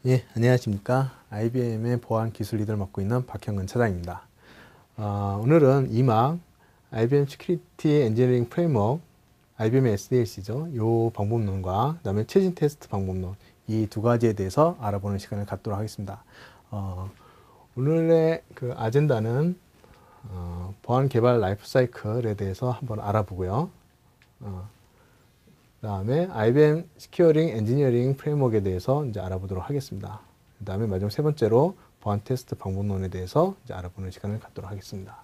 예, 안녕하십니까. IBM의 보안 기술 리더를 맡고 있는 박형근 차장입니다. 오늘은 2막 IBM Security Engineering Framework, IBM의 SDLC죠. 이 방법론과 그 다음에 최신 테스트 방법론, 이 두 가지에 대해서 알아보는 시간을 갖도록 하겠습니다. 오늘의 그 아젠다는 보안 개발 라이프 사이클에 대해서 한번 알아보고요. 그 다음에 IBM Securing Engineering Framework에 대해서 이제 알아보도록 하겠습니다. 그 다음에 마지막 세 번째로 보안 테스트 방법론에 대해서 이제 알아보는 시간을 갖도록 하겠습니다.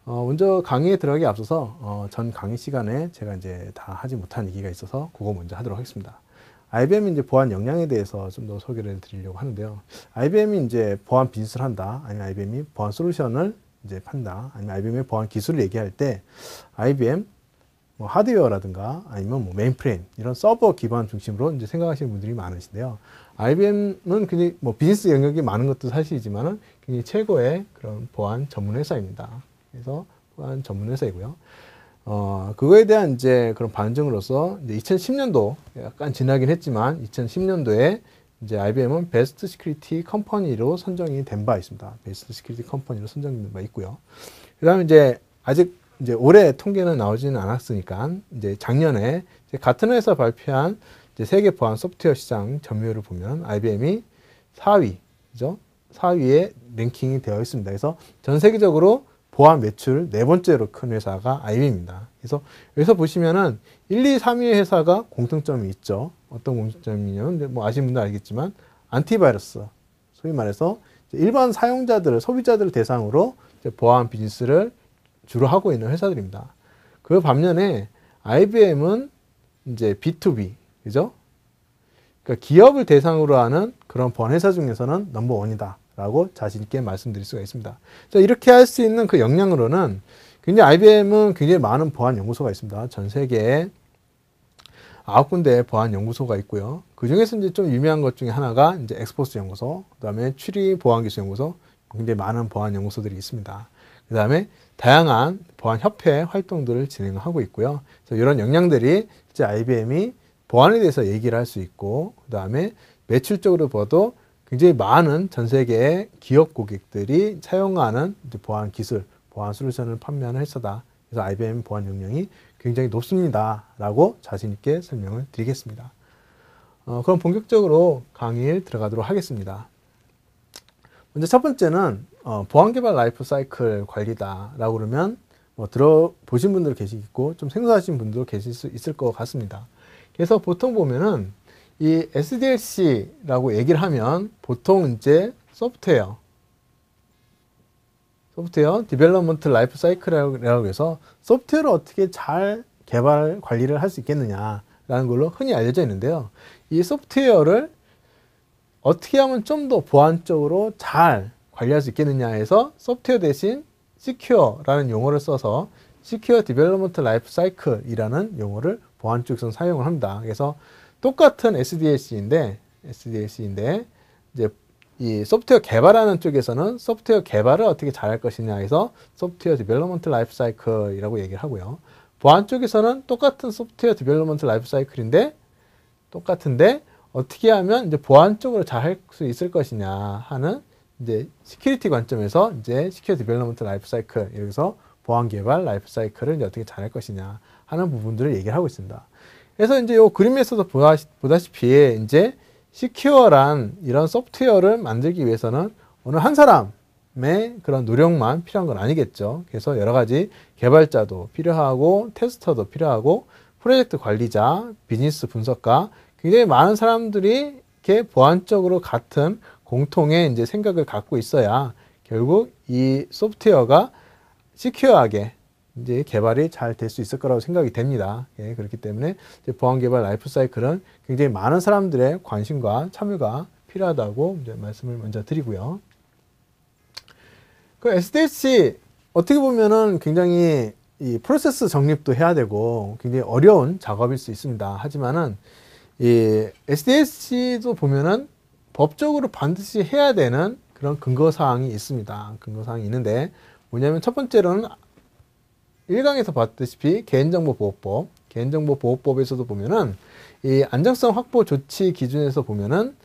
먼저 강의에 들어가기 앞서서 전 강의 시간에 제가 이제 다 하지 못한 얘기가 있어서 그거 먼저 하도록 하겠습니다. IBM 이제 보안 역량에 대해서 좀 더 소개를 드리려고 하는데요. IBM이 이제 보안 비즈니스를 한다, 아니면 IBM이 보안 솔루션을 이제 판다, 아니면 IBM의 보안 기술을 얘기할 때 IBM 뭐 하드웨어라든가 아니면 뭐 메인프레임 이런 서버 기반 중심으로 이제 생각하시는 분들이 많으신데요. IBM은 굉장히 뭐 비즈니스 영역이 많은 것도 사실이지만은 굉장히 최고의 그런 보안 전문 회사입니다. 그래서 보안 전문 회사이고요. 그거에 대한 이제 그런 반증으로서 이제 2010년도 약간 지나긴 했지만 2010년도에 이제 IBM은 베스트 시큐리티 컴퍼니로 선정이 된 바 있습니다. 베스트 시큐리티 컴퍼니로 선정된 바 있고요. 그다음에 이제 아직 이제 올해 통계는 나오지는 않았으니까 이제 작년에 이제 같은 회사 발표한 이제 세계 보안 소프트웨어 시장 점유율을 보면 IBM이 4위죠. 4위에 랭킹이 되어 있습니다. 그래서 전 세계적으로 보안 매출 네 번째로 큰 회사가 IBM입니다. 그래서 여기서 보시면은 1, 2, 3위의 회사가 공통점이 있죠. 어떤 공통점이냐면 뭐 아시는 분도 알겠지만 안티바이러스, 소위 말해서 일반 사용자들을 소비자들을 대상으로 보안 비즈니스를 주로 하고 있는 회사들입니다. 그 반면에 IBM은 이제 B2B, 그죠? 그러니까 기업을 대상으로 하는 그런 보안 회사 중에서는 넘버원이다 라고 자신있게 말씀드릴 수가 있습니다. 자, 이렇게 할 수 있는 그 역량으로는 굉장히 IBM은 굉장히 많은 보안 연구소가 있습니다. 전 세계에 9군데의 보안 연구소가 있고요. 그 중에서 이제 좀 유명한 것 중에 하나가 이제 엑스포스 연구소, 그 다음에 추리 보안기술 연구소, 굉장히 많은 보안 연구소들이 있습니다. 그 다음에 다양한 보안 협회 활동들을 진행하고 있고요. 그래서 이런 역량들이 이제 IBM이 보안에 대해서 얘기를 할 수 있고, 그 다음에 매출적으로 봐도 굉장히 많은 전 세계의 기업 고객들이 사용하는 이제 보안 기술, 보안 솔루션을 판매하는 회사다. 그래서 IBM 보안 역량이 굉장히 높습니다. 라고 자신있게 설명을 드리겠습니다. 그럼 본격적으로 강의에 들어가도록 하겠습니다. 먼저 첫 번째는 보안 개발 라이프 사이클 관리다 라고 그러면 뭐 들어보신 분들 계시겠고 좀 생소하신 분도 계실 수 있을 것 같습니다. 그래서 보통 보면은 이 SDLC라고 얘기를 하면 보통 이제 소프트웨어 디벨롭먼트 라이프 사이클이라고 해서 소프트웨어를 어떻게 잘 개발 관리를 할 수 있겠느냐라는 걸로 흔히 알려져 있는데요. 이 소프트웨어를 어떻게 하면 좀 더 보안적으로 잘 관리할 수 있겠느냐 해서 소프트웨어 대신 Secure라는 용어를 써서 Secure Development Life Cycle이라는 용어를 보안 쪽에서 사용을 합니다. 그래서 똑같은 SDLC인데 이제 이 소프트웨어 개발하는 쪽에서는 소프트웨어 개발을 어떻게 잘할 것이냐 해서 소프트웨어 디벨롭먼트 라이프 사이클이라고 얘기를 하고요. 보안 쪽에서는 똑같은 소프트웨어 디벨롭먼트 라이프 사이클인데 똑같은데 어떻게 하면 이제 보안 쪽으로 잘 할 수 있을 것이냐 하는 이제 시큐리티 관점에서 이제 시큐어 디벨롭먼트 라이프 사이클, 여기서 보안 개발 라이프 사이클을 이제 어떻게 잘 할 것이냐 하는 부분들을 얘기를 하고 있습니다. 그래서 이제 요 그림에서도 보다시피 이제 시큐어란 이런 소프트웨어를 만들기 위해서는 어느 한 사람의 그런 노력만 필요한 건 아니겠죠. 그래서 여러 가지 개발자도 필요하고 테스터도 필요하고 프로젝트 관리자, 비즈니스 분석가, 굉장히 많은 사람들이 이렇게 보안적으로 같은 공통의 이제 생각을 갖고 있어야 결국 이 소프트웨어가 시큐어하게 이제 개발이 잘 될 수 있을 거라고 생각이 됩니다. 예, 그렇기 때문에 이제 보안 개발 라이프 사이클은 굉장히 많은 사람들의 관심과 참여가 필요하다고 이제 말씀을 먼저 드리고요. 그 SDLC 어떻게 보면은 굉장히 이 프로세스 정립도 해야 되고 굉장히 어려운 작업일 수 있습니다. 하지만은 이 SDLC도 보면은 법적으로 반드시 해야 되는 그런 근거사항이 있습니다. 근거사항이 있는데 뭐냐면 첫 번째로는 1강에서 봤다시피 개인정보보호법에서도 보면은 이 안정성 확보 조치 기준에서 보면은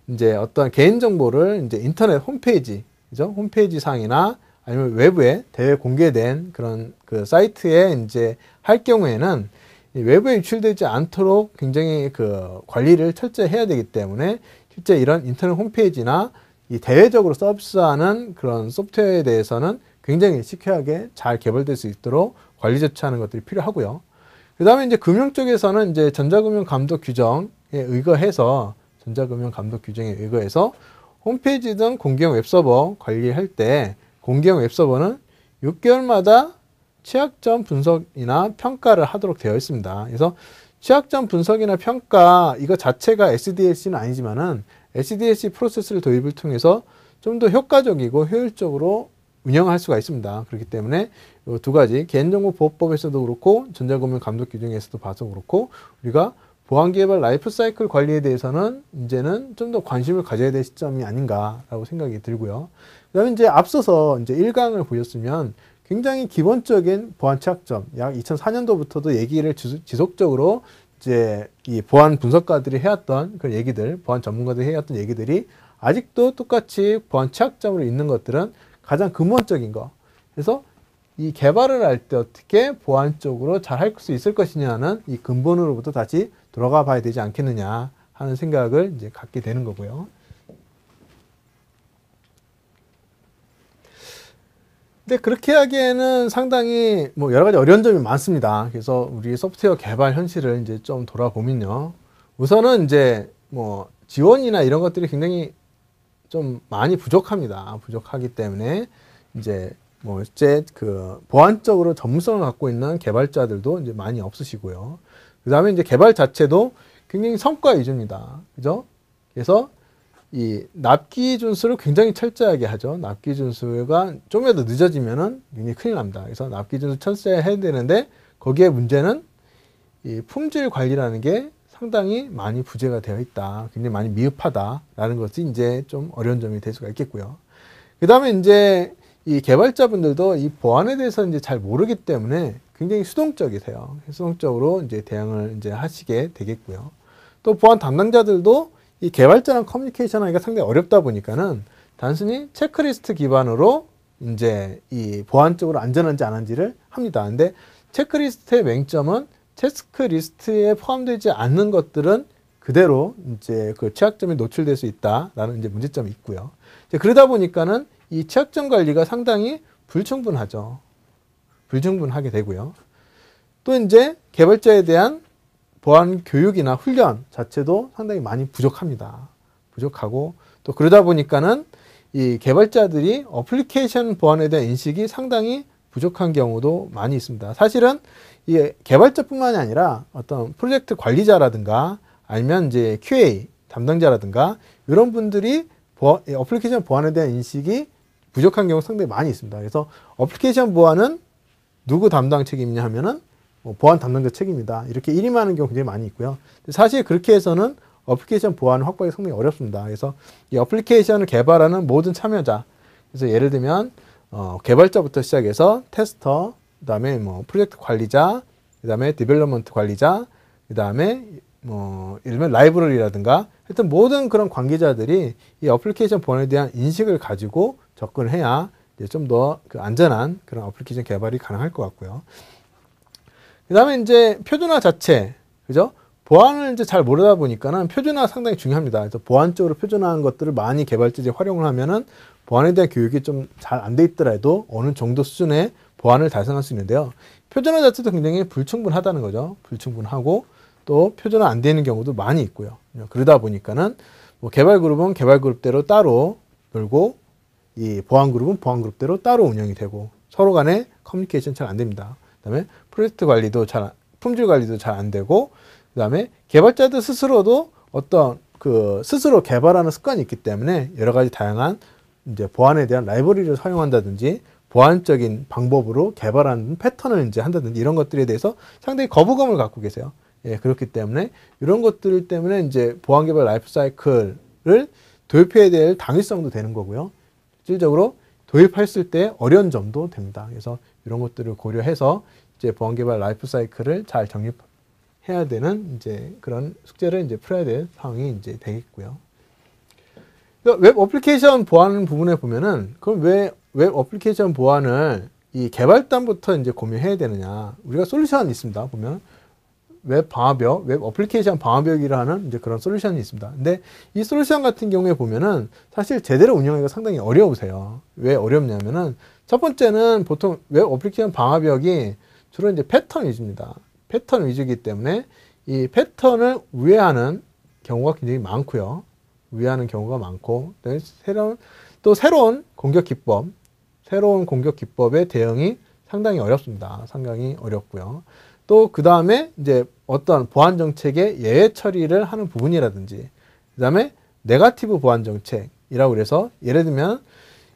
이제 어떤 개인 정보를 이제 인터넷 홈페이지, 그죠? 홈페이지 상이나 아니면 외부에 대외 공개된 그런 그 사이트에 이제 할 경우에는 이 외부에 유출되지 않도록 굉장히 그 관리를 철저히 해야 되기 때문에 실제 이런 인터넷 홈페이지나 이 대외적으로 서비스하는 그런 소프트웨어에 대해서는 굉장히 시큐하게 잘 개발될 수 있도록 관리 조치하는 것들이 필요하고요. 그 다음에 이제 금융 쪽에서는 이제 전자금융 감독 규정에 의거해서 홈페이지든 공개형 웹서버 관리할 때 공개형 웹서버는 6개월마다 취약점 분석이나 평가를 하도록 되어 있습니다. 그래서 취약점 분석이나 평가 이거 자체가 SDLC는 아니지만은 SDLC 프로세스를 도입을 통해서 좀 더 효과적이고 효율적으로 운영할 수가 있습니다. 그렇기 때문에 이 두 가지 개인정보보호법에서도 그렇고 전자금융 감독 규정에서도 봐서 그렇고 우리가 보안개발 라이프 사이클 관리에 대해서는 이제는 좀 더 관심을 가져야 될 시점이 아닌가라고 생각이 들고요. 그 다음에 이제 앞서서 이제 1강을 보셨으면 굉장히 기본적인 보안 취약점, 약 2004년도부터도 얘기를 지속적으로 이제 이 보안 분석가들이 해왔던 그 얘기들, 보안 전문가들이 해왔던 얘기들이 아직도 똑같이 보안 취약점으로 있는 것들은 가장 근본적인 거. 그래서 이 개발을 할 때 어떻게 보안 쪽으로 잘 할 수 있을 것이냐는 이 근본으로부터 다시 돌아가 봐야 되지 않겠느냐 하는 생각을 이제 갖게 되는 거고요. 근데 그렇게 하기에는 상당히 뭐 여러 가지 어려운 점이 많습니다. 그래서 우리 소프트웨어 개발 현실을 이제 좀 돌아보면요. 우선은 이제 뭐 지원이나 이런 것들이 굉장히 좀 많이 부족합니다. 부족하기 때문에 이제 뭐 이제 그 보안적으로 전문성을 갖고 있는 개발자들도 이제 많이 없으시고요. 그 다음에 이제 개발 자체도 굉장히 성과 위주입니다. 그죠? 그래서 이 납기 준수를 굉장히 철저하게 하죠. 납기 준수가 좀이라도 늦어지면은 굉장히 큰일 납니다. 그래서 납기 준수 철저히 해야 되는데 거기에 문제는 이 품질 관리라는 게 상당히 많이 부재가 되어 있다. 굉장히 많이 미흡하다라는 것이 이제 좀 어려운 점이 될 수가 있겠고요. 그 다음에 이제 이 개발자분들도 이 보안에 대해서 이제 잘 모르기 때문에 굉장히 수동적이세요. 수동적으로 이제 대응을 이제 하시게 되겠고요. 또 보안 담당자들도 이 개발자랑 커뮤니케이션 하기가 상당히 어렵다 보니까는 단순히 체크리스트 기반으로 이제 이 보안적으로 안전한지 안 한지를 합니다. 근데 체크리스트의 맹점은 체크리스트에 포함되지 않는 것들은 그대로 이제 그 취약점이 노출될 수 있다라는 이제 문제점이 있고요. 이제 그러다 보니까는 이 취약점 관리가 상당히 불충분하죠. 불충분하게 되고요. 또 이제 개발자에 대한 보안 교육이나 훈련 자체도 상당히 많이 부족합니다. 부족하고 또 그러다 보니까는 이 개발자들이 어플리케이션 보안에 대한 인식이 상당히 부족한 경우도 많이 있습니다. 사실은 이 개발자뿐만이 아니라 어떤 프로젝트 관리자라든가 아니면 이제 QA 담당자라든가 이런 분들이 어플리케이션 보안에 대한 인식이 부족한 경우가 상당히 많이 있습니다. 그래서 어플리케이션 보안은 누구 담당 책임이냐 하면은 보안 담당자 책임이다. 이렇게 일임하는 경우 굉장히 많이 있고요. 사실 그렇게 해서는 어플리케이션 보안을 확보하기 상당히 어렵습니다. 그래서 이 어플리케이션을 개발하는 모든 참여자, 그래서 예를 들면 개발자부터 시작해서 테스터, 그 다음에 뭐 프로젝트 관리자, 그 다음에 디벨롭먼트 관리자, 그 다음에 뭐 예를 들면 라이브러리라든가 하여튼 모든 그런 관계자들이 이 어플리케이션 보안에 대한 인식을 가지고 접근을 해야 좀 더 그 안전한 그런 어플리케이션 개발이 가능할 것 같고요. 그 다음에 이제 표준화 자체, 그죠? 보안을 이제 잘 모르다 보니까는 표준화 상당히 중요합니다. 그래서 보안적으로 표준화한 것들을 많이 개발자들이 활용을 하면은 보안에 대한 교육이 좀 잘 안 돼 있더라도 어느 정도 수준의 보안을 달성할 수 있는데요. 표준화 자체도 굉장히 불충분하다는 거죠. 불충분하고 또 표준화 안 되는 경우도 많이 있고요. 그러다 보니까는 뭐 개발 그룹은 개발 그룹대로 따로 놀고 이 보안 그룹은 보안 그룹대로 따로 운영이 되고 서로 간에 커뮤니케이션 잘 안 됩니다. 그다음에 프로젝트 관리도 품질 관리도 잘 안 되고 그다음에 개발자들 스스로도 어떤 그 스스로 개발하는 습관이 있기 때문에 여러 가지 다양한 이제 보안에 대한 라이브러리를 사용한다든지 보안적인 방법으로 개발하는 패턴을 이제 한다든지 이런 것들에 대해서 상당히 거부감을 갖고 계세요. 예, 그렇기 때문에 이런 것들 때문에 이제 보안 개발 라이프 사이클을 도입해야 될 당위성도 되는 거고요. 실질적으로 도입했을 때 어려운 점도 됩니다. 그래서 이런 것들을 고려해서 이제 보안 개발 라이프 사이클을 잘 정립해야 되는 이제 그런 숙제를 이제 풀어야 될 상황이 이제 되겠고요. 웹 어플리케이션 보안 부분에 보면은 그럼 왜 웹 어플리케이션 보안을 이 개발단부터 이제 고민해야 되느냐? 우리가 솔루션이 있습니다. 보면 웹 방화벽, 웹 어플리케이션 방화벽이라는 이제 그런 솔루션이 있습니다. 근데 이 솔루션 같은 경우에 보면은 사실 제대로 운영하기가 상당히 어려우세요. 왜 어렵냐면은 첫 번째는 보통 웹 어플리케이션 방화벽이 주로 이제 패턴 위주입니다. 패턴 위주이기 때문에 이 패턴을 우회하는 경우가 굉장히 많고요. 우회하는 경우가 많고, 새로운 공격 기법, 새로운 공격 기법의 대응이 상당히 어렵습니다. 상당히 어렵고요. 또 그 다음에 이제 어떤 보안 정책의 예외 처리를 하는 부분이라든지, 그 다음에 네거티브 보안 정책이라고 그래서 예를 들면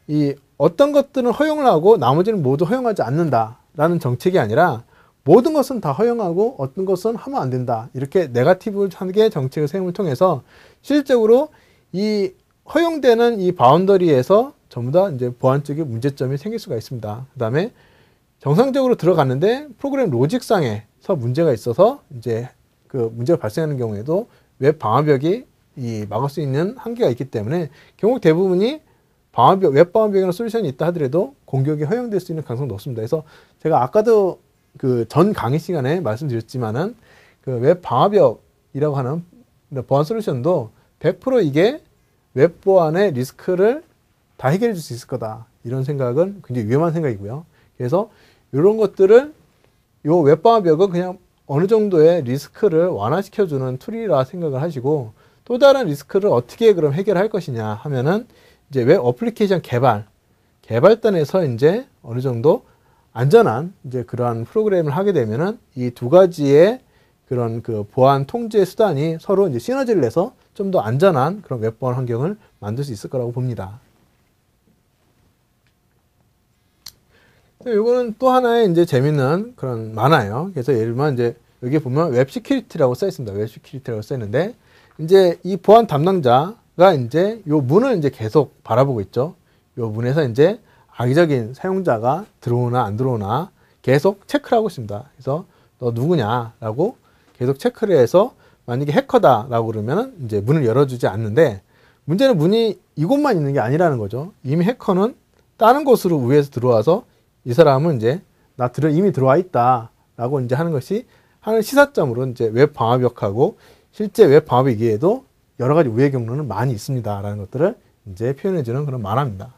이 어떤 것들은 허용을 하고 나머지는 모두 허용하지 않는다라는 정책이 아니라 모든 것은 다 허용하고 어떤 것은 하면 안 된다. 이렇게 네거티브하게 정책을 세움을 통해서 실질적으로 이 허용되는 이 바운더리에서 전부 다 이제 보안적인 문제점이 생길 수가 있습니다. 그 다음에 정상적으로 들어갔는데 프로그램 로직상에서 문제가 있어서 이제 그 문제가 발생하는 경우에도 웹 방화벽이 막을 수 있는 한계가 있기 때문에 결국 대부분이 웹 방화벽이라는 솔루션이 있다 하더라도 공격이 허용될 수 있는 가능성이 높습니다. 그래서 제가 아까도 그 전 강의 시간에 말씀드렸지만은 그 웹 방화벽이라고 하는 보안 솔루션도 100% 이게 웹 보안의 리스크를 다 해결해 줄 수 있을 거다. 이런 생각은 굉장히 위험한 생각이고요. 그래서 이런 것들을 요 웹 방화벽은 그냥 어느 정도의 리스크를 완화시켜주는 툴이라 생각을 하시고 또 다른 리스크를 어떻게 그럼 해결할 것이냐 하면은 이제 웹 어플리케이션 개발단에서 이제 어느 정도 안전한 이제 그러한 프로그램을 하게 되면은 이 두 가지의 그런 그 보안 통제 수단이 서로 이제 시너지를 내서 좀 더 안전한 그런 웹 보안 환경을 만들 수 있을 거라고 봅니다. 요거는 또 하나의 이제 재밌는 그런 만화예요. 그래서 예를 들면 이제 여기 보면 웹 시큐리티라고 써 있습니다. 웹 시큐리티라고 써 있는데 이제 이 보안 담당자가 이제 요 문을 이제 계속 바라보고 있죠. 요 문에서 이제 악의적인 사용자가 들어오나 안 들어오나 계속 체크를 하고 있습니다. 그래서 너 누구냐라고 계속 체크를 해서 만약에 해커다라고 그러면 이제 문을 열어주지 않는데 문제는 문이 이곳만 있는 게 아니라는 거죠. 이미 해커는 다른 곳으로 우회해서 들어와서 이 사람은 이제 이미 들어와 있다라고 이제 하는 시사점으로 이제 웹 방화벽하고 실제 웹 방화벽 이외에도 여러 가지 우회 경로는 많이 있습니다라는 것들을 이제 표현해주는 그런 만화입니다.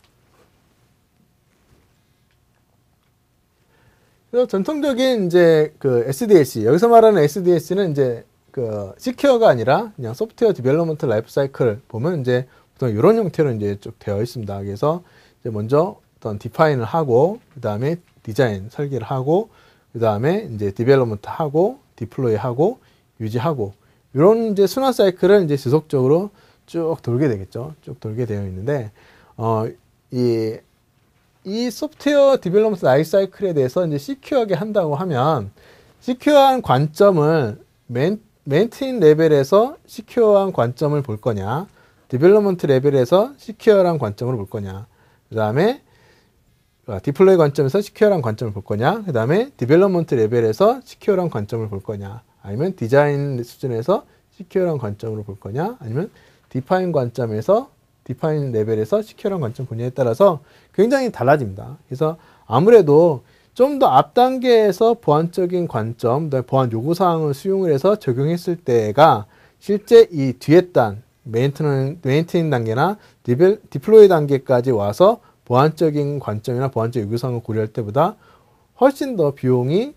그래서 전통적인 이제 그 SDLC, 여기서 말하는 SDLC는 이제 그 시큐어가 아니라 그냥 소프트웨어 디벨롭먼트 라이프 사이클 보면 이제 보통 이런 형태로 이제 쭉 되어 있습니다. 그래서 이제 먼저 어떤 디파인을 하고, 그 다음에 디자인 설계를 하고, 그 다음에 이제 디벨롭먼트 하고, 디플로이 하고, 유지하고, 이런 이제 순환 사이클을 이제 지속적으로 쭉 돌게 되겠죠. 쭉 돌게 되어 있는데, 이 소프트웨어 디벨롭먼트 라이프 사이클에 대해서 이제 시큐어하게 한다고 하면, 시큐어한 관점을 메인테인 레벨에서 시큐어한 관점을 볼 거냐, 디벨롭먼트 레벨에서 시큐어한 관점을 볼 거냐, 그 다음에 디플로이 관점에서 시큐어한 관점을 볼 거냐, 그 다음에 디벨롭먼트 레벨에서 시큐어한 관점을 볼 거냐, 아니면 디자인 수준에서 시큐어한 관점으로 볼 거냐, 아니면 디파인 레벨에서 시큐어한 관점 보냐에 따라서 굉장히 달라집니다. 그래서 아무래도 좀 더 앞 단계에서 보안적인 관점, 보안 요구사항을 수용을 해서 적용했을 때가 실제 이 뒤에 단, 메인테인 단계나 디플로이 단계까지 와서 보안적인 관점이나 보안적 요구사항을 고려할 때보다 훨씬 더 비용이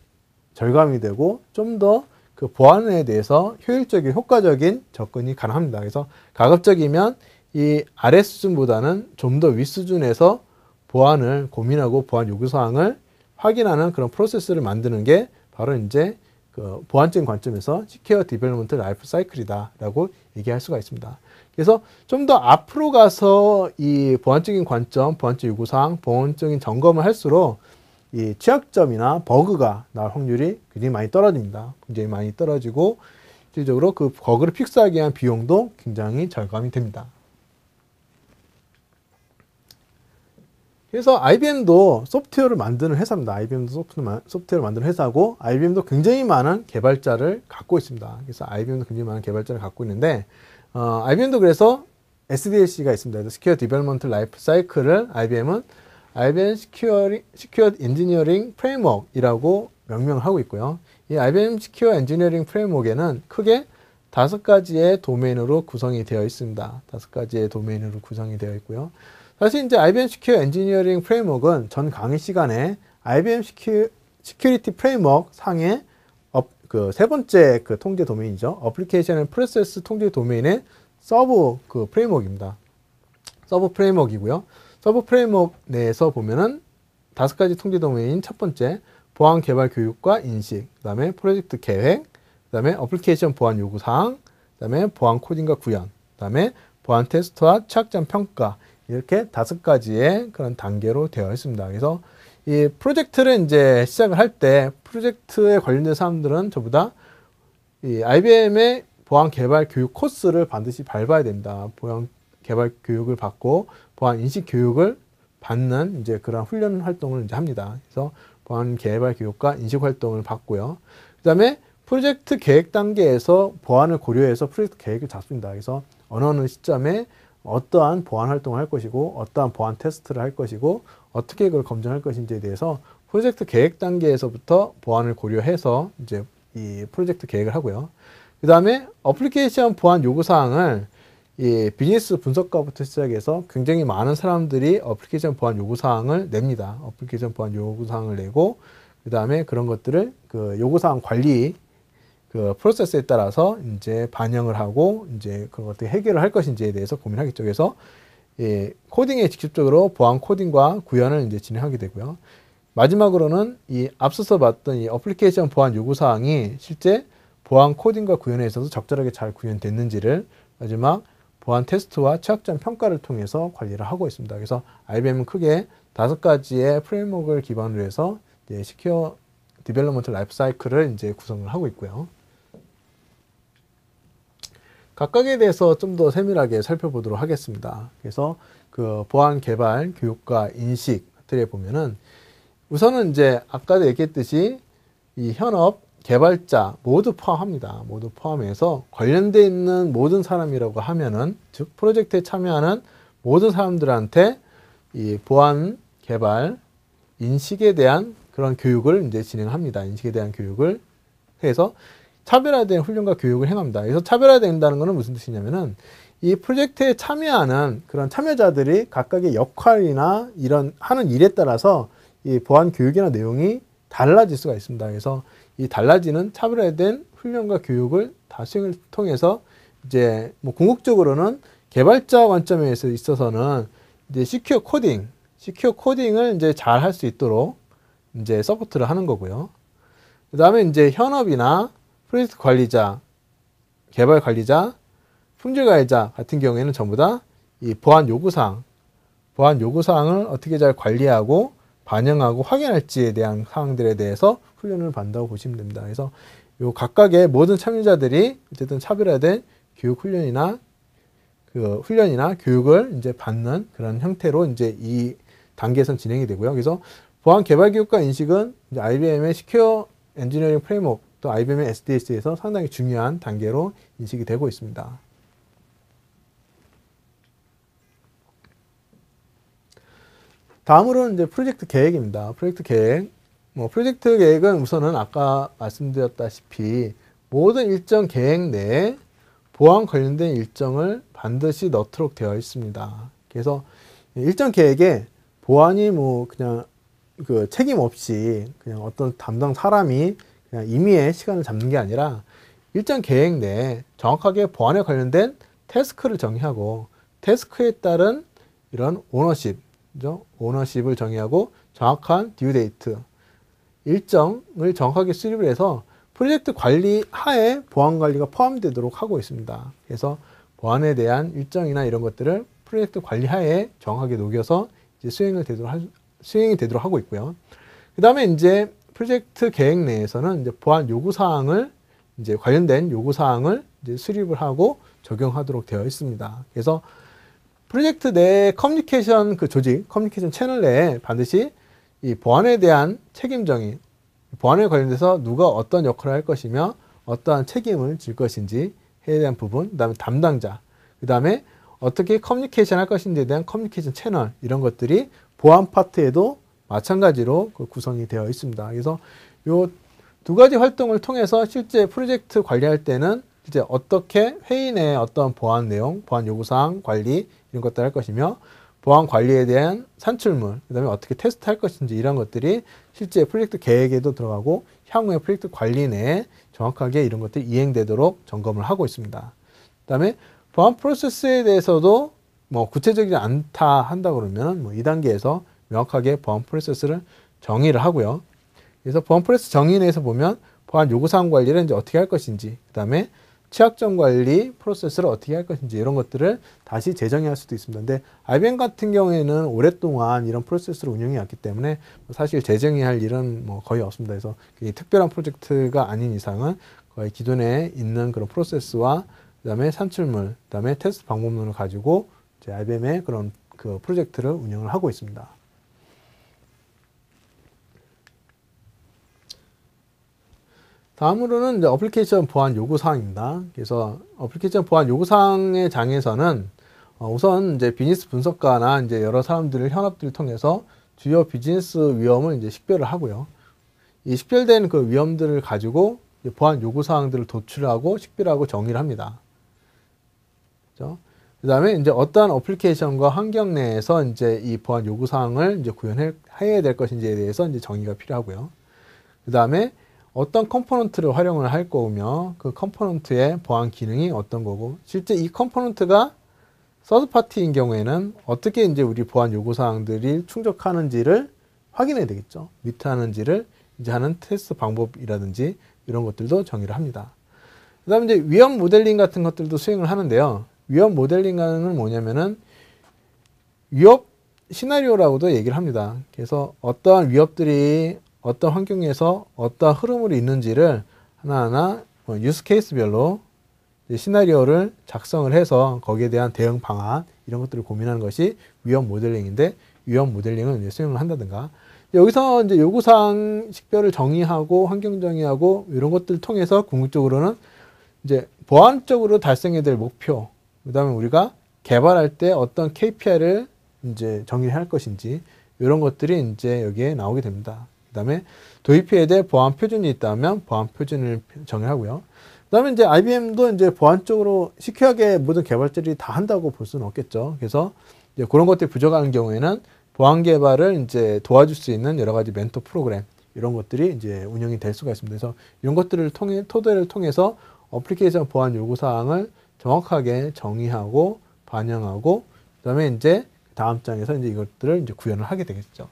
절감이 되고 좀 더 그 보안에 대해서 효과적인 접근이 가능합니다. 그래서 가급적이면 이 아래 수준보다는 좀 더 윗 수준에서 보안을 고민하고 보안 요구사항을 확인하는 그런 프로세스를 만드는 게 바로 이제 그 보안적인 관점에서 시큐어 디벨롭먼트 라이프 사이클이다라고 얘기할 수가 있습니다. 그래서 좀 더 앞으로 가서 이 보안적인 관점, 보안적 요구사항, 보안적인 점검을 할수록 이 취약점이나 버그가 나올 확률이 굉장히 많이 떨어집니다. 굉장히 많이 떨어지고 실질적으로 그 버그를 픽스하기 위한 비용도 굉장히 절감이 됩니다. 그래서 IBM도 소프트웨어를 만드는 회사입니다. IBM도 소프트웨어를 만드는 회사고 IBM도 굉장히 많은 개발자를 갖고 있습니다. 그래서 IBM도 굉장히 많은 개발자를 갖고 있는데 IBM도 그래서 SDLC가 있습니다. Secure Development Life Cycle을 IBM Secure Engineering Framework이라고 명명을 하고 있고요. 이 IBM Secure Engineering Framework에는 크게 5가지의 도메인으로 구성이 되어 있습니다. 5가지의 도메인으로 구성이 되어 있고요. 사실 이제 IBM Secure Engineering Framework은 전 강의 시간에 IBM Security Framework 상의 그 세 번째 그 통제 도메인이죠. Application and Process 통제 도메인의 서브 그 프레임워크입니다. 서브 프레임워크이고요. 서브 프레임워크 내에서 보면은 5가지 통제 도메인 첫 번째 보안 개발 교육과 인식, 그 다음에 프로젝트 계획, 그 다음에 어플리케이션 보안 요구사항, 그 다음에 보안 코딩과 구현, 그 다음에 보안 테스트와 취약점 평가, 이렇게 5가지의 그런 단계로 되어 있습니다. 그래서 이 프로젝트를 이제 시작을 할 때 프로젝트에 관련된 사람들은 전부 다 이 IBM의 보안 개발 교육 코스를 반드시 밟아야 된다. 보안 개발 교육을 받고 보안 인식 교육을 받는 이제 그런 훈련 활동을 이제 합니다. 그래서 보안 개발 교육과 인식 활동을 받고요. 그 다음에 프로젝트 계획 단계에서 보안을 고려해서 프로젝트 계획을 잡습니다. 그래서 어느 시점에 어떠한 보안 활동을 할 것이고 어떠한 보안 테스트를 할 것이고 어떻게 그걸 검증할 것인지에 대해서 프로젝트 계획 단계에서부터 보안을 고려해서 이제 이 프로젝트 계획을 하고요. 그 다음에 어플리케이션 보안 요구사항을 이 비즈니스 분석가부터 시작해서 굉장히 많은 사람들이 어플리케이션 보안 요구사항을 냅니다. 어플리케이션 보안 요구사항을 내고 그 다음에 그런 것들을 그 요구사항 관리 그 프로세스에 따라서 이제 반영을 하고 이제 그런 것들 해결을 할 것인지에 대해서 고민하겠죠. 그래서 이 코딩에 직접적으로 보안 코딩과 구현을 이제 진행하게 되고요. 마지막으로는 이 앞서서 봤던 이 어플리케이션 보안 요구사항이 실제 보안 코딩과 구현에 있어서 적절하게 잘 구현됐는지를 마지막 보안 테스트와 취약점 평가를 통해서 관리를 하고 있습니다. 그래서 IBM은 크게 5가지의 프레임워크를 기반으로 해서 이제 시큐어 디벨롭먼트 라이프 사이클을 이제 구성을 하고 있고요. 각각에 대해서 좀 더 세밀하게 살펴보도록 하겠습니다. 그래서 그 보안 개발 교육과 인식들에 보면은 우선은 이제 아까도 얘기했듯이 이 현업 개발자 모두 포함합니다. 모두 포함해서 관련되어 있는 모든 사람이라고 하면은 즉 프로젝트에 참여하는 모든 사람들한테 이 보안 개발 인식에 대한 그런 교육을 이제 진행합니다. 인식에 대한 교육을 해서 차별화된 훈련과 교육을 행합니다. 그래서 차별화된다는 것은 무슨 뜻이냐면은 이 프로젝트에 참여하는 그런 참여자들이 각각의 역할이나 이런 하는 일에 따라서 이 보안 교육이나 내용이 달라질 수가 있습니다. 그래서 이 달라지는 차별화된 훈련과 교육을 다 수행을 통해서 이제 뭐 궁극적으로는 개발자 관점에 있어서는 이제 시큐어 코딩을 이제 잘 할 수 있도록 이제 서포트를 하는 거고요. 그 다음에 이제 현업이나 프로젝트 관리자, 개발 관리자, 품질 관리자 같은 경우에는 전부 다 이 보안 요구사항을 어떻게 잘 관리하고 반영하고 확인할지에 대한 사항들에 대해서 훈련을 받는다고 보시면 됩니다. 그래서 요 각각의 모든 참여자들이 어쨌든 차별화된 교육 훈련이나 교육을 이제 받는 그런 형태로 이제 이 단계에선 진행이 되고요. 그래서 보안 개발 교육과 인식은 이제 IBM의 시큐어 엔지니어링 프레임워크 또 IBM의 SDLC에서 상당히 중요한 단계로 인식이 되고 있습니다. 다음으로는 이제 프로젝트 계획입니다. 프로젝트 계획. 프로젝트 계획은 우선은 아까 말씀드렸다시피 모든 일정 계획 내에 보안 관련된 일정을 반드시 넣도록 되어 있습니다. 그래서 일정 계획에 보안이 뭐 그냥 그 책임 없이 그냥 어떤 담당 사람이 그냥 임의의 시간을 잡는 게 아니라 일정 계획 내에 정확하게 보안에 관련된 태스크를 정의하고 태스크에 따른 이런 오너십을 정의하고 정확한 듀 데이트 일정을 정확하게 수립을 해서 프로젝트 관리 하에 보안 관리가 포함되도록 하고 있습니다. 그래서 보안에 대한 일정이나 이런 것들을 프로젝트 관리 하에 정확하게 녹여서 이제 수행이 되도록 하고 있고요. 그 다음에 이제 프로젝트 계획 내에서는 이제 보안 요구사항을 이제 관련된 요구사항을 이제 수립을 하고 적용하도록 되어 있습니다. 그래서 프로젝트 내 커뮤니케이션 커뮤니케이션 채널 내에 반드시 이 보안에 대한 책임 정의, 보안에 관련돼서 누가 어떤 역할을 할 것이며 어떠한 책임을 질 것인지에 대한 부분, 그 다음에 담당자, 그 다음에 어떻게 커뮤니케이션 할 것인지에 대한 커뮤니케이션 채널 이런 것들이 보안 파트에도 마찬가지로 그 구성이 되어 있습니다. 그래서 요 두 가지 활동을 통해서 실제 프로젝트 관리할 때는 이제 어떻게 회의 내 어떤 보안 내용, 보안 요구사항 관리 이런 것들 할 것이며 보안 관리에 대한 산출물, 그 다음에 어떻게 테스트할 것인지 이런 것들이 실제 프로젝트 계획에도 들어가고 향후의 프로젝트 관리 내에 정확하게 이런 것들이 이행되도록 점검을 하고 있습니다. 그 다음에 보안 프로세스에 대해서도 뭐 구체적이지 않다 한다 그러면 뭐 2단계에서 명확하게 보안 프로세스를 정의를 하고요. 그래서 보안 프로세스 정의 내에서 보면 보안 요구사항 관리를 이제 어떻게 할 것인지, 그 다음에 취약점 관리 프로세스를 어떻게 할 것인지 이런 것들을 다시 재정의할 수도 있습니다. 근데 IBM 같은 경우에는 오랫동안 이런 프로세스를 운영해 왔기 때문에 사실 재정의할 일은 뭐 거의 없습니다. 그래서 특별한 프로젝트가 아닌 이상은 거의 기존에 있는 그런 프로세스와 그다음에 산출물, 그다음에 테스트 방법론을 가지고 이제 IBM의 그런 그 프로젝트를 운영을 하고 있습니다. 다음으로는 이제 어플리케이션 보안 요구사항입니다. 그래서 어플리케이션 보안 요구사항의 장에서는 우선 이제 비즈니스 분석가나 이제 여러 사람들을 현업들을 통해서 주요 비즈니스 위험을 이제 식별을 하고요. 이 식별된 그 위험들을 가지고 보안 요구사항들을 도출하고 식별하고 정의를 합니다. 그렇죠? 그 다음에 이제 어떠한 어플리케이션과 환경 내에서 이제 이 보안 요구사항을 이제 구현해야 될 것인지에 대해서 이제 정의가 필요하고요. 그 다음에 어떤 컴포넌트를 활용을 할 거며 그 컴포넌트의 보안 기능이 어떤 거고 실제 이 컴포넌트가 서드 파티인 경우에는 어떻게 이제 우리 보안 요구 사항들이 충족하는지를 확인해야 되겠죠. 미트하는지를 이제 하는 테스트 방법이라든지 이런 것들도 정의를 합니다. 그다음에 이제 위험 모델링 같은 것들도 수행을 하는데요. 위험 모델링은 뭐냐면은 위협 시나리오라고도 얘기를 합니다. 그래서 어떠한 위협들이 어떤 환경에서 어떤 흐름으로 있는지를 하나하나 유스 케이스별로 시나리오를 작성을 해서 거기에 대한 대응 방안 이런 것들을 고민하는 것이 위험 모델링인데 위험 모델링을 이제 수행을 한다든가 여기서 이제 요구사항 식별을 정의하고 환경 정의하고 이런 것들을 통해서 궁극적으로는 이제 보안적으로 달성해야 될 목표 그다음에 우리가 개발할 때 어떤 KPI를 이제 정의할 것인지 이런 것들이 이제 여기에 나오게 됩니다. 그 다음에 도입해야 될 보안 표준이 있다면 보안 표준을 정의하고요. 그 다음에 이제 IBM도 이제 보안 쪽으로 시큐하게 모든 개발자들이 다 한다고 볼 수는 없겠죠. 그래서 이제 그런 것들이 부족한 경우에는 보안 개발을 이제 도와줄 수 있는 여러 가지 멘토 프로그램 이런 것들이 이제 운영이 될 수가 있습니다. 그래서 이런 것들을 토대를 통해서 어플리케이션 보안 요구 사항을 정확하게 정의하고 반영하고 그 다음에 이제 다음 장에서 이제 이것들을 이제 구현을 하게 되겠죠.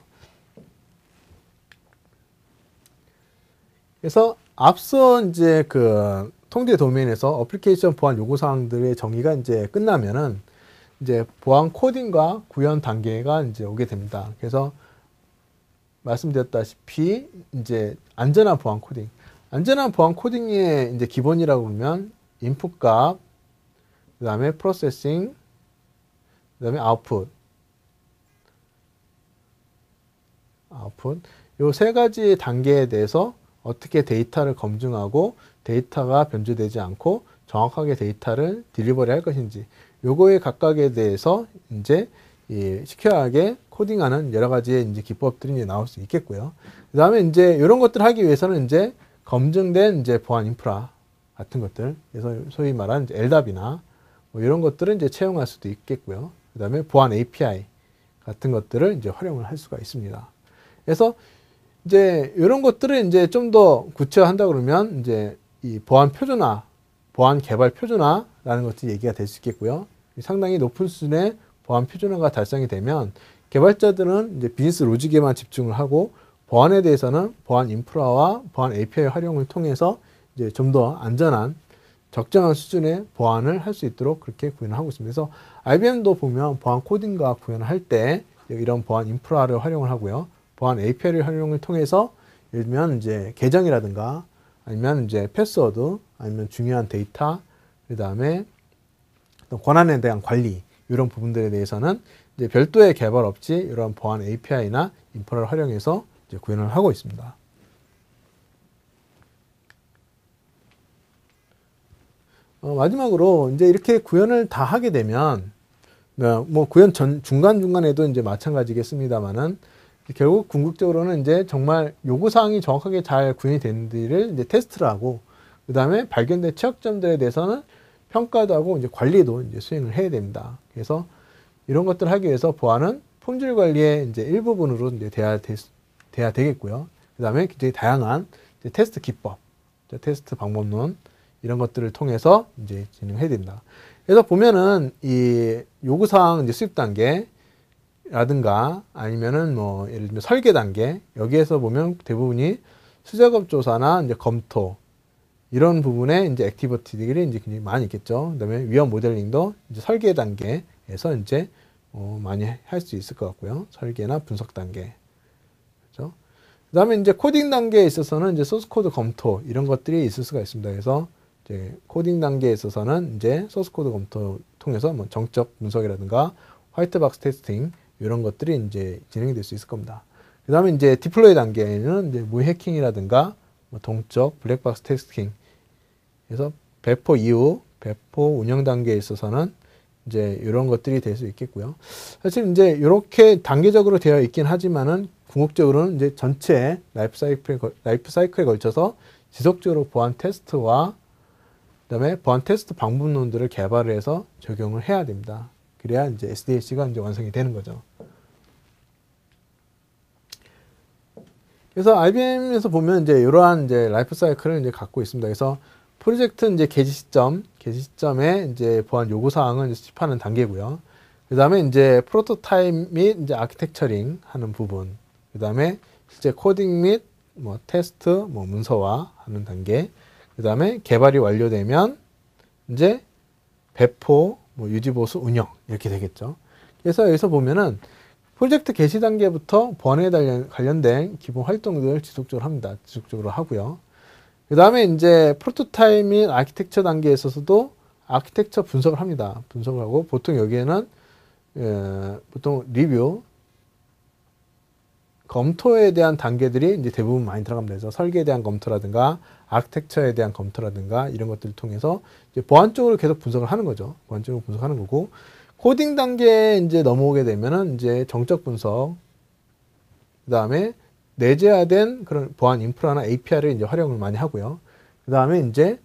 그래서 앞서 이제 그 통제 도메인에서 어플리케이션 보안 요구 사항들의 정의가 이제 끝나면은 이제 보안 코딩과 구현 단계가 이제 오게 됩니다. 그래서 말씀드렸다시피 이제 안전한 보안 코딩. 안전한 보안 코딩의 이제 기본이라고 하면 인풋 값, 그 다음에 프로세싱, 그 다음에 아웃풋. 요 세 가지 단계에 대해서 어떻게 데이터를 검증하고 데이터가 변조되지 않고 정확하게 데이터를 딜리버리 할 것인지 요거에 각각에 대해서 이제 시큐어하게 코딩하는 여러 가지의 이제 기법들이 이제 나올 수 있겠고요. 그 다음에 이제 이런 것들을 하기 위해서는 이제 검증된 이제 보안 인프라 같은 것들, 그래서 소위 말하는 LDAP이나 뭐 이런 것들을 이제 채용할 수도 있겠고요. 그 다음에 보안 API 같은 것들을 이제 활용을 할 수가 있습니다. 그래서 이제 이런 것들을 이제 좀 더 구체화한다 그러면 이제 이 보안 표준화, 보안 개발 표준화라는 것들이 얘기가 될 수 있겠고요. 상당히 높은 수준의 보안 표준화가 달성이 되면 개발자들은 이제 비즈니스 로직에만 집중을 하고 보안에 대해서는 보안 인프라와 보안 API 활용을 통해서 이제 좀 더 안전한 적정한 수준의 보안을 할 수 있도록 그렇게 구현을 하고 있습니다. 그래서 IBM도 보면 보안 코딩과 구현을 할 때 이런 보안 인프라를 활용을 하고요. 보안 API를 활용을 통해서 예를 들면 이제 계정이라든가 아니면 이제 패스워드 아니면 중요한 데이터 그 다음에 권한에 대한 관리 이런 부분들에 대해서는 이제 별도의 개발 없이 이런 보안 API나 인프라를 활용해서 이제 구현을 하고 있습니다. 마지막으로 이제 이렇게 구현을 다 하게 되면 뭐 구현 중간중간에도 이제 마찬가지겠습니다만은 결국 궁극적으로는 이제 정말 요구사항이 정확하게 잘 구현이 되는지를 이제 테스트를 하고, 그 다음에 발견된 취약점들에 대해서는 평가도 하고 이제 관리도 이제 수행을 해야 됩니다. 그래서 이런 것들을 하기 위해서 보안은 품질 관리의 이제 일부분으로 이제 돼야 되겠고요. 그 다음에 굉장히 다양한 이제 테스트 기법, 테스트 방법론, 이런 것들을 통해서 이제 진행해야 됩니다. 그래서 보면은 이 요구사항 이제 수립 단계라든가 아니면은 뭐 예를 들면 설계 단계, 여기에서 보면 대부분이 수작업 조사나 이제 검토, 이런 부분에 이제 액티비티들이 이제 굉장히 많이 있겠죠. 그다음에 위험 모델링도 이제 설계 단계에서 이제 많이 할 수 있을 것 같고요. 설계나 분석 단계. 그렇죠? 그다음에 이제 코딩 단계에 있어서는 이제 소스 코드 검토, 이런 것들이 있을 수가 있습니다. 그래서 이제 코딩 단계에 있어서는 이제 소스 코드 검토 통해서 뭐 정적 분석이라든가 화이트박스 테스팅, 이런 것들이 이제 진행이 될 수 있을 겁니다. 그 다음에 이제 디플로이 단계에는 이제 무해킹이라든가 뭐 동적 블랙박스 테스팅, 그래서 배포 이후 배포 운영 단계에 있어서는 이제 이런 것들이 될 수 있겠고요. 사실 이제 이렇게 단계적으로 되어 있긴 하지만은 궁극적으로는 이제 전체 라이프 사이클에 걸쳐서 지속적으로 보안 테스트와 그다음에 보안 테스트 방법론들을 개발을 해서 적용을 해야 됩니다. 그래야 이제 SDLC가 이제 완성이 되는 거죠. 그래서 IBM에서 보면 이제 이러한 이제 라이프 사이클을 이제 갖고 있습니다. 그래서 프로젝트 이제 개시 시점에 이제 보안 요구 사항을 수집하는 단계고요. 그 다음에 이제 프로토타입 및 이제 아키텍처링 하는 부분. 그 다음에 실제 코딩 및 뭐 테스트, 뭐 문서화 하는 단계. 그 다음에 개발이 완료되면 이제 배포, 뭐 유지 보수 운영, 이렇게 되겠죠. 그래서 여기서 보면은 프로젝트 개시 단계부터 보안에 관련된 기본 활동들을 지속적으로 합니다. 지속적으로 하고요. 그 다음에 이제 프로토타입 및 아키텍처 단계에 있어서도 아키텍처 분석을 합니다. 분석을 하고 보통 여기에는 보통 리뷰, 검토에 대한 단계들이 이제 대부분 많이 들어갑니다. 그래서 설계에 대한 검토라든가 아키텍처에 대한 검토라든가 이런 것들을 통해서 이제 보안 쪽으로 계속 분석을 하는 거죠. 보안 쪽으로 분석하는 거고, 코딩 단계에 이제 넘어오게 되면은 이제 정적 분석, 그 다음에 내재화된 그런 보안 인프라나 API를 이제 활용을 많이 하고요. 그 다음에 이제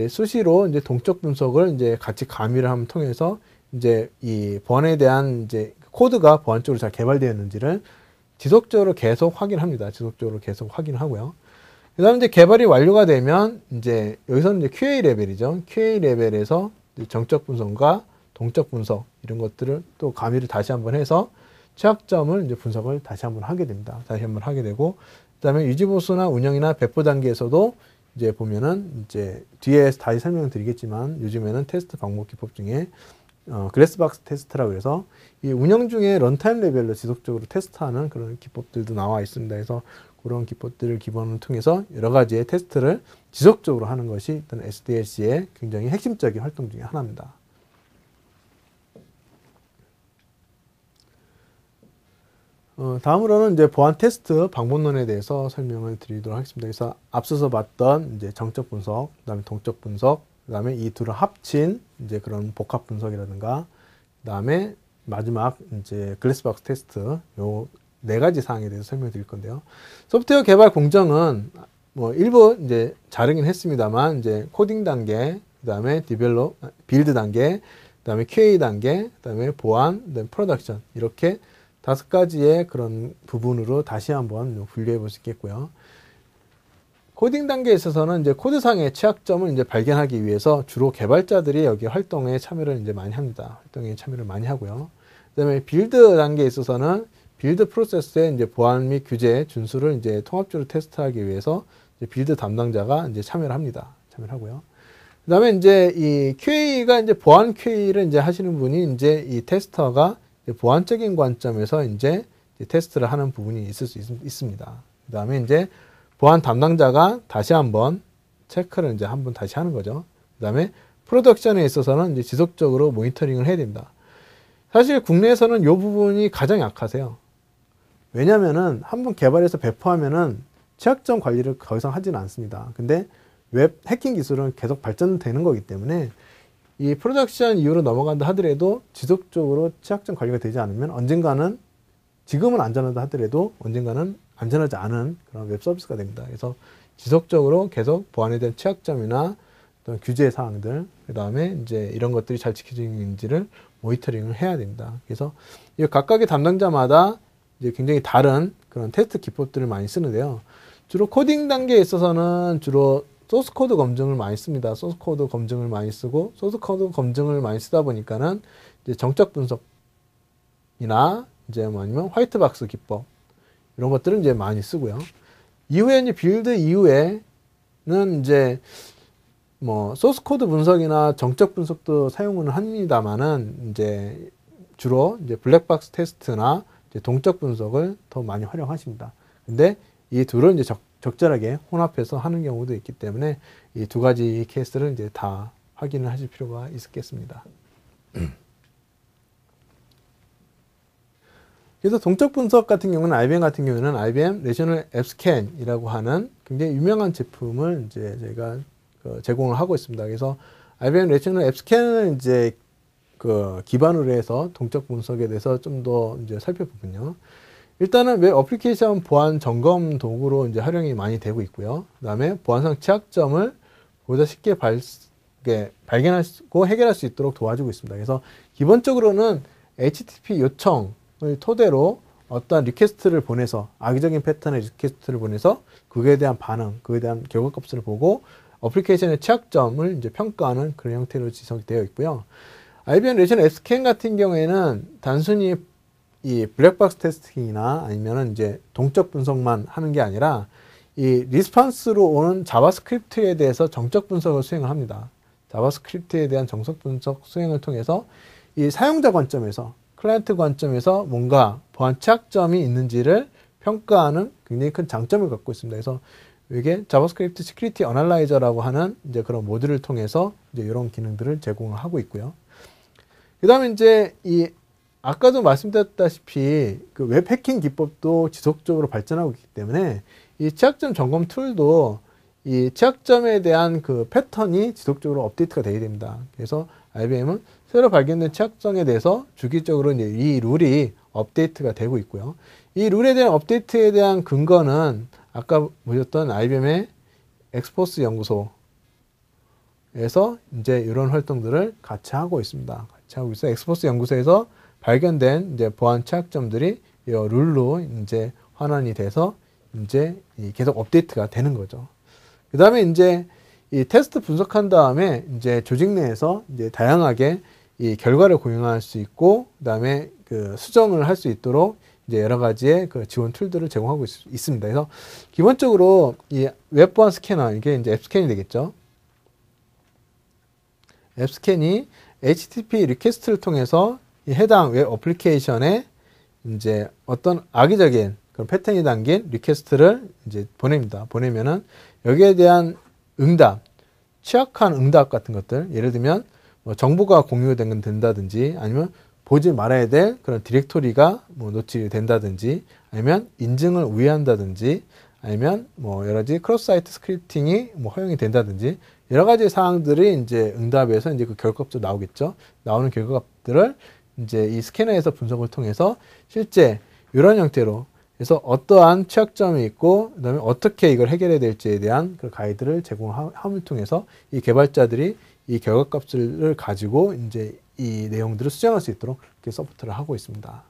수시로 이제 동적 분석을 이제 같이 가미를 하면 통해서 이제 이 보안에 대한 이제 코드가 보안적으로 잘 개발되었는지를 지속적으로 계속 확인합니다. 지속적으로 계속 확인하고요. 그 다음에 이제 개발이 완료가 되면 이제 여기서는 이제 QA 레벨이죠. QA 레벨에서 정적 분석과 동적 분석, 이런 것들을 또 가미를 다시 한번 해서 취약점을 이제 분석을 다시 한번 하게 됩니다. 다시 한번 하게 되고, 그다음에 유지보수나 운영이나 배포 단계에서도 이제 보면은 이제 뒤에 다시 설명을 드리겠지만 요즘에는 테스트 방법 기법 중에 글래스박스 테스트라고 해서 이 운영 중에 런타임 레벨로 지속적으로 테스트하는 그런 기법들도 나와 있습니다. 그래서 그런 기법들을 기본으로 통해서 여러 가지의 테스트를 지속적으로 하는 것이 일단 SDLC의 굉장히 핵심적인 활동 중에 하나입니다. 다음으로는 이제 보안 테스트 방법론에 대해서 설명을 드리도록 하겠습니다. 그래서 앞서서 봤던 이제 정적 분석, 그다음에 동적 분석, 그다음에 이 둘을 합친 이제 그런 복합 분석이라든가, 그다음에 마지막 이제 글래스박스 테스트, 요 네 가지 사항에 대해서 설명드릴 건데요. 소프트웨어 개발 공정은 뭐 일부 이제 자르긴 했습니다만 이제 코딩 단계, 그다음에 빌드 단계, 그다음에 QA 단계, 그다음에 보안, 그다음에 프로덕션, 이렇게 5가지의 그런 부분으로 다시 한번 분류해 볼 수 있겠고요. 코딩 단계에 있어서는 이제 코드상의 취약점을 이제 발견하기 위해서 주로 개발자들이 여기 활동에 참여를 이제 많이 합니다. 활동에 참여를 많이 하고요. 그다음에 빌드 단계에 있어서는 빌드 프로세스의 이제 보안 및 규제 준수를 이제 통합적으로 테스트하기 위해서 이제 빌드 담당자가 이제 참여를 합니다. 참여를 하고요. 그다음에 이제 이 QA가 이제 보안 QA를 이제 하시는 분이 이제 이 테스터가 보안적인 관점에서 이제 테스트를 하는 부분이 있을 수 있습니다. 그 다음에 이제 보안 담당자가 다시 한번 체크를 이제 한번 다시 하는 거죠. 그 다음에 프로덕션에 있어서는 이제 지속적으로 모니터링을 해야 됩니다. 사실 국내에서는 이 부분이 가장 약하세요. 왜냐면은 한번 개발해서 배포하면은 취약점 관리를 더 이상 하지는 않습니다. 근데 웹 해킹 기술은 계속 발전되는 거기 때문에 이 프로덕션 이후로 넘어간다 하더라도 지속적으로 취약점 관리가 되지 않으면 언젠가는 지금은 안전하다 하더라도 언젠가는 안전하지 않은 그런 웹 서비스가 됩니다. 그래서 지속적으로 계속 보안에 대한 취약점이나 어떤 규제 사항들, 그 다음에 이제 이런 것들이 잘 지켜지는지를 모니터링을 해야 됩니다. 그래서 이 각각의 담당자마다 이제 굉장히 다른 그런 테스트 기법들을 많이 쓰는데요. 주로 코딩 단계에 있어서는 주로 소스 코드 검증을 많이 씁니다. 소스 코드 검증을 많이 쓰고, 소스 코드 검증을 많이 쓰다 보니까는 이제 정적 분석이나 이제 뭐 아니면 화이트박스 기법 이런 것들은 이제 많이 쓰고요. 이후에 이제 빌드 이후에는 이제 뭐 소스 코드 분석이나 정적 분석도 사용을 합니다만은 이제 주로 이제 블랙박스 테스트나 이제 동적 분석을 더 많이 활용하십니다. 근데 이 둘을 이제 적절하게 혼합해서 하는 경우도 있기 때문에 이 두 가지 케이스를 이제 다 확인을 하실 필요가 있겠습니다. 그래서 동적 분석 같은 경우는 IBM 같은 경우는 IBM 내셔널 앱스캔이라고 하는 굉장히 유명한 제품을 이제 저희가 제공을 하고 있습니다. 그래서 IBM 내셔널 앱스캔을 이제 기반으로 해서 동적 분석에 대해서 좀 더 이제 살펴보면요. 일단은 웹 어플리케이션 보안 점검 도구로 이제 활용이 많이 되고 있고요. 그 다음에 보안상 취약점을 보다 쉽게 발견하고 해결할 수 있도록 도와주고 있습니다. 그래서 기본적으로는 HTTP 요청을 토대로 어떤 리퀘스트를 보내서 악의적인 패턴의 리퀘스트를 보내서 그에 대한 반응, 그에 대한 결과값을 보고 어플리케이션의 취약점을 이제 평가하는 그런 형태로 지속되어 있고요. IBM 내셔널 앱스캔 같은 경우에는 단순히 이 블랙박스 테스팅이나 아니면은 이제 동적 분석만 하는 게 아니라 이 리스폰스로 오는 자바스크립트에 대해서 정적 분석을 수행을 합니다. 자바스크립트에 대한 정적 분석 수행을 통해서 이 사용자 관점에서 클라이언트 관점에서 뭔가 보안 취약점이 있는지를 평가하는 굉장히 큰 장점을 갖고 있습니다. 그래서 이게 자바스크립트 시큐리티 어널라이저라고 하는 이제 그런 모듈을 통해서 이제 이런 기능들을 제공을 하고 있고요. 그 다음에 이제 아까도 말씀드렸다시피 그 웹 해킹 기법도 지속적으로 발전하고 있기 때문에 이 취약점 점검 툴도 이 취약점에 대한 그 패턴이 지속적으로 업데이트가 되게 됩니다. 그래서 IBM은 새로 발견된 취약점에 대해서 주기적으로 이제 이 룰이 업데이트가 되고 있고요. 이 룰에 대한 업데이트에 대한 근거는 아까 보셨던 IBM의 엑스포스 연구소에서 이제 이런 활동들을 같이 하고 있습니다. 같이 하고 있어요. 엑스포스 연구소에서 발견된 이제 보안 취약점들이 이 룰로 이제 환원이 돼서 이제 계속 업데이트가 되는 거죠. 그 다음에 이제 이 테스트 분석한 다음에 이제 조직 내에서 이제 다양하게 이 결과를 공유할 수 있고, 그 다음에 그 수정을 할 수 있도록 이제 여러 가지의 그 지원 툴들을 제공하고 있습니다. 그래서 기본적으로 이 웹 보안 스캐너, 이게 이제 앱 스캔이 되겠죠. 앱 스캔이 HTTP 리퀘스트를 통해서 이 해당 웹 어플리케이션에 이제 어떤 악의적인 그런 패턴이 담긴 리퀘스트를 이제 보냅니다. 보내면은 여기에 대한 응답, 취약한 응답 같은 것들, 예를 들면 뭐 정보가 공유된다든지 아니면 보지 말아야 될 그런 디렉토리가 뭐 노출이 된다든지 아니면 인증을 우회한다든지 아니면 뭐 여러 가지 크로스 사이트 스크립팅이 뭐 허용이 된다든지 여러 가지 사항들이 이제 응답에서 이제 그 결과값도 나오겠죠. 나오는 결과값들을 이제 이 스캐너에서 분석을 통해서 실제 이런 형태로 그래서 어떠한 취약점이 있고 그다음에 어떻게 이걸 해결해야 될지에 대한 그 가이드를 제공함을 통해서 이 개발자들이 이 결과값을 가지고 이제 이 내용들을 수정할 수 있도록 그렇게 서포트를 하고 있습니다.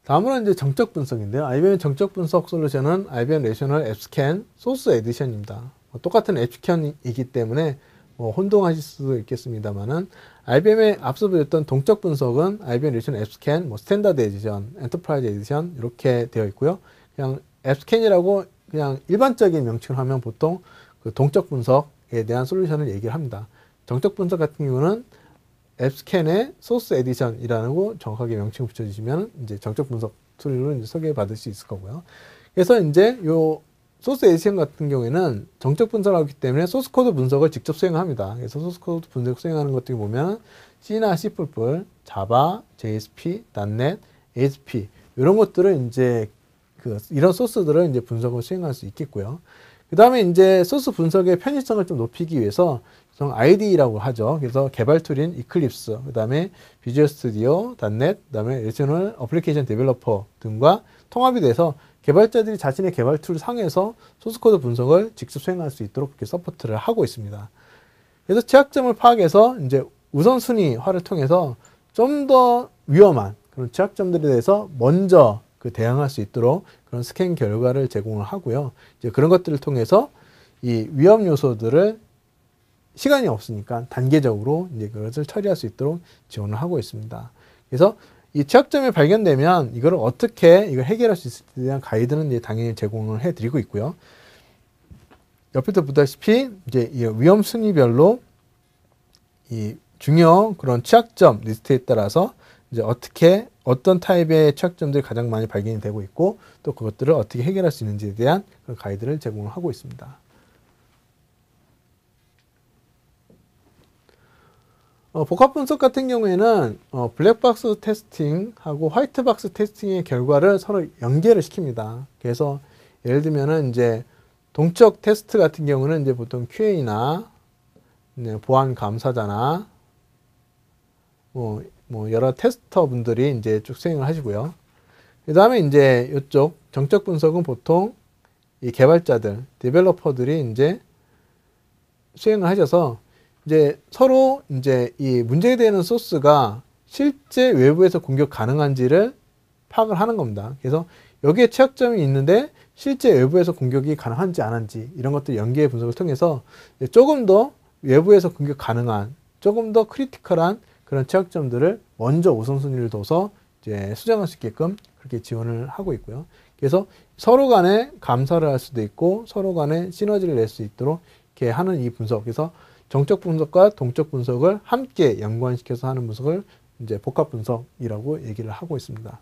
다음으로는 이제 정적 분석인데요. IBM 정적 분석 솔루션은 IBM 내셔널 앱스캔 소스 에디션입니다. 똑같은 앱스캔이기 때문에 혼동하실 수도 있겠습니다만은 IBM의 앞서 보였던 동적 분석은 IBM 내셔널 앱스캔, 스탠다드 에디션, 엔터프라이즈 에디션 이렇게 되어 있고요. 그냥 앱스캔이라고 그냥 일반적인 명칭을 하면 보통 그 동적 분석에 대한 솔루션을 얘기를 합니다. 정적 분석 같은 경우는 앱스캔의 소스 에디션이라고 정확하게 명칭을 붙여주시면 이제 정적 분석 툴로 이제 소개받을 수 있을 거고요. 그래서 이제 요 소스 에디션 같은 경우에는 정적 분석을 하기 때문에 소스 코드 분석을 직접 수행합니다. 그래서 소스 코드 분석 수행하는 것들이 보면 C나 C++, 자바, JSP, .NET, ASP 이런 것들을 이제 이런 소스들을 이제 분석을 수행할 수 있겠고요. 그 다음에 이제 소스 분석의 편의성을 좀 높이기 위해서 IDE라고 하죠. 그래서 개발 툴인 이클립스, 그 다음에 비주얼 스튜디오, .NET, 그 다음에 레지오널 어플리케이션 데벨로퍼 등과 통합이 돼서 개발자들이 자신의 개발 툴 상에서 소스코드 분석을 직접 수행할 수 있도록 그렇게 서포트를 하고 있습니다. 그래서 취약점을 파악해서 이제 우선순위화를 통해서 좀 더 위험한 그런 취약점들에 대해서 먼저 그 대응할 수 있도록 그런 스캔 결과를 제공을 하고요. 이제 그런 것들을 통해서 이 위험 요소들을 시간이 없으니까 단계적으로 이제 그것을 처리할 수 있도록 지원을 하고 있습니다. 그래서 이 취약점이 발견되면 이걸 어떻게 이걸 해결할 수 있을지에 대한 가이드는 이제 당연히 제공을 해드리고 있고요. 옆에도 보다시피 이제 이 위험 순위별로 이 중요 그런 취약점 리스트에 따라서 이제 어떻게 어떤 타입의 취약점들이 가장 많이 발견이 되고 있고 또 그것들을 어떻게 해결할 수 있는지에 대한 그런 가이드를 제공을 하고 있습니다. 복합 분석 같은 경우에는 블랙박스 테스팅하고 화이트박스 테스팅의 결과를 서로 연계를 시킵니다. 그래서 예를 들면은 이제 동적 테스트 같은 경우는 이제 보통 QA나 보안 감사자나 뭐 여러 테스터 분들이 이제 쭉 수행을 하시고요. 그 다음에 이제 이쪽 정적 분석은 보통 이 개발자들, 데벨로퍼들이 이제 수행을 하셔서 이제 서로 이제 이 문제되는 소스가 실제 외부에서 공격 가능한지를 파악을 하는 겁니다. 그래서 여기에 취약점이 있는데 실제 외부에서 공격이 가능한지 안 한지 이런 것들 연계 분석을 통해서 조금 더 외부에서 공격 가능한 조금 더 크리티컬한 그런 취약점들을 먼저 우선순위를 둬서 이제 수정할 수 있게끔 그렇게 지원을 하고 있고요. 그래서 서로 간에 감사를 할 수도 있고 서로 간에 시너지를 낼 수 있도록 이렇게 하는 이 분석. 그래서 정적 분석과 동적 분석을 함께 연관시켜서 하는 분석을 이제 복합 분석이라고 얘기를 하고 있습니다.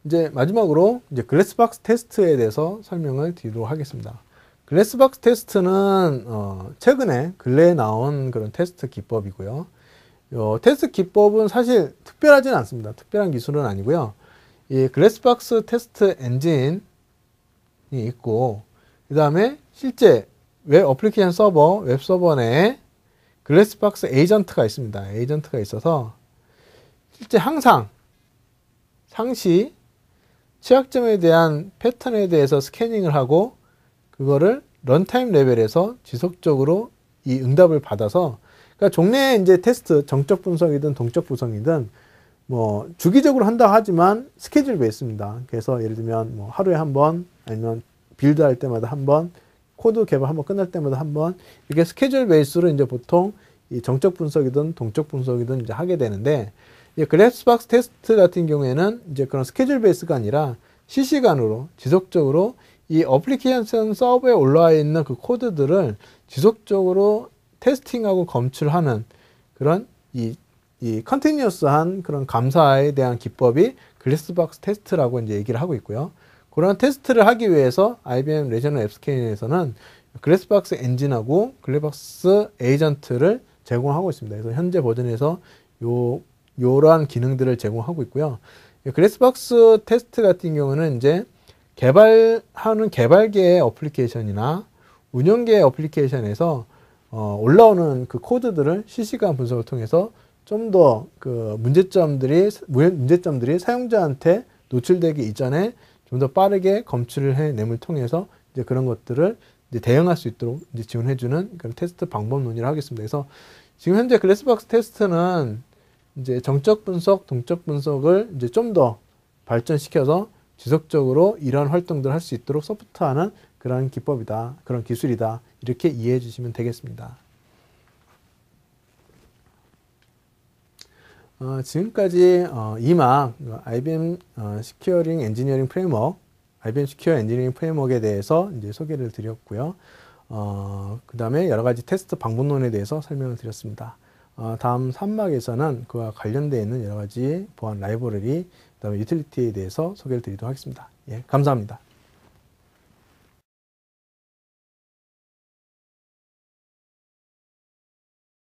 이제 마지막으로 이제 글래스박스 테스트에 대해서 설명을 드리도록 하겠습니다. 글래스박스 테스트는 최근에 근래에 나온 그런 테스트 기법이고요. 테스트 기법은 사실 특별하진 않습니다. 특별한 기술은 아니고요. 이 글래스박스 테스트 엔진이 있고 그 다음에 실제 웹 어플리케이션 서버, 웹 서버 내에 글래스박스 에이전트가 있습니다. 에이전트가 있어서 실제 항상 상시 취약점에 대한 패턴에 대해서 스캐닝을 하고 그거를 런타임 레벨에서 지속적으로 이 응답을 받아서 그러니까 종래의 이제 테스트 정적 분석이든 동적 분석이든 뭐 주기적으로 한다 하지만 스케줄 베이스입니다. 그래서 예를 들면 뭐 하루에 한 번 아니면 빌드할 때마다 한 번 코드 개발 한번 끝날 때마다 한 번 이렇게 스케줄 베이스로 이제 보통 이 정적 분석이든 동적 분석이든 이제 하게 되는데 이 글래스박스 테스트 같은 경우에는 이제 그런 스케줄 베이스가 아니라 실시간으로 지속적으로 이 어플리케이션 서버에 올라와 있는 그 코드들을 지속적으로 테스팅하고 검출하는 그런 이 컨티뉴어스한 그런 감사에 대한 기법이 글래스박스 테스트라고 이제 얘기를 하고 있고요. 그런 테스트를 하기 위해서 IBM 레지오널 앱스캔에서는 글래스박스 엔진하고 글래스박스 에이전트를 제공하고 있습니다. 그래서 현재 버전에서 요러한 기능들을 제공하고 있고요. 글래스박스 테스트 같은 경우는 이제 개발하는 개발계의 어플리케이션이나 운영계의 어플리케이션에서 올라오는 그 코드들을 실시간 분석을 통해서 좀 더 그 문제점들이 사용자한테 노출되기 이전에 좀 더 빠르게 검출을 해냄을 통해서 이제 그런 것들을 이제 대응할 수 있도록 이제 지원해주는 그런 테스트 방법 논의를 하겠습니다. 그래서 지금 현재 글래스박스 테스트는 이제 정적 분석, 동적 분석을 이제 좀 더 발전시켜서 지속적으로 이러한 활동들을 할 수 있도록 서포트하는 그런 기법이다, 그런 기술이다 이렇게 이해해 주시면 되겠습니다. 지금까지 2막 IBM 시큐어링 엔지니어링 프레임워크, IBM 시큐어 엔지니어링 프레임워크에 대해서 이제 소개를 드렸고요. 그 다음에 여러 가지 테스트 방법론에 대해서 설명을 드렸습니다. 다음 3막에서는 그와 관련되어 있는 여러 가지 보안 라이브러리, 그 다음에 유틸리티에 대해서 소개를 드리도록 하겠습니다. 예, 감사합니다.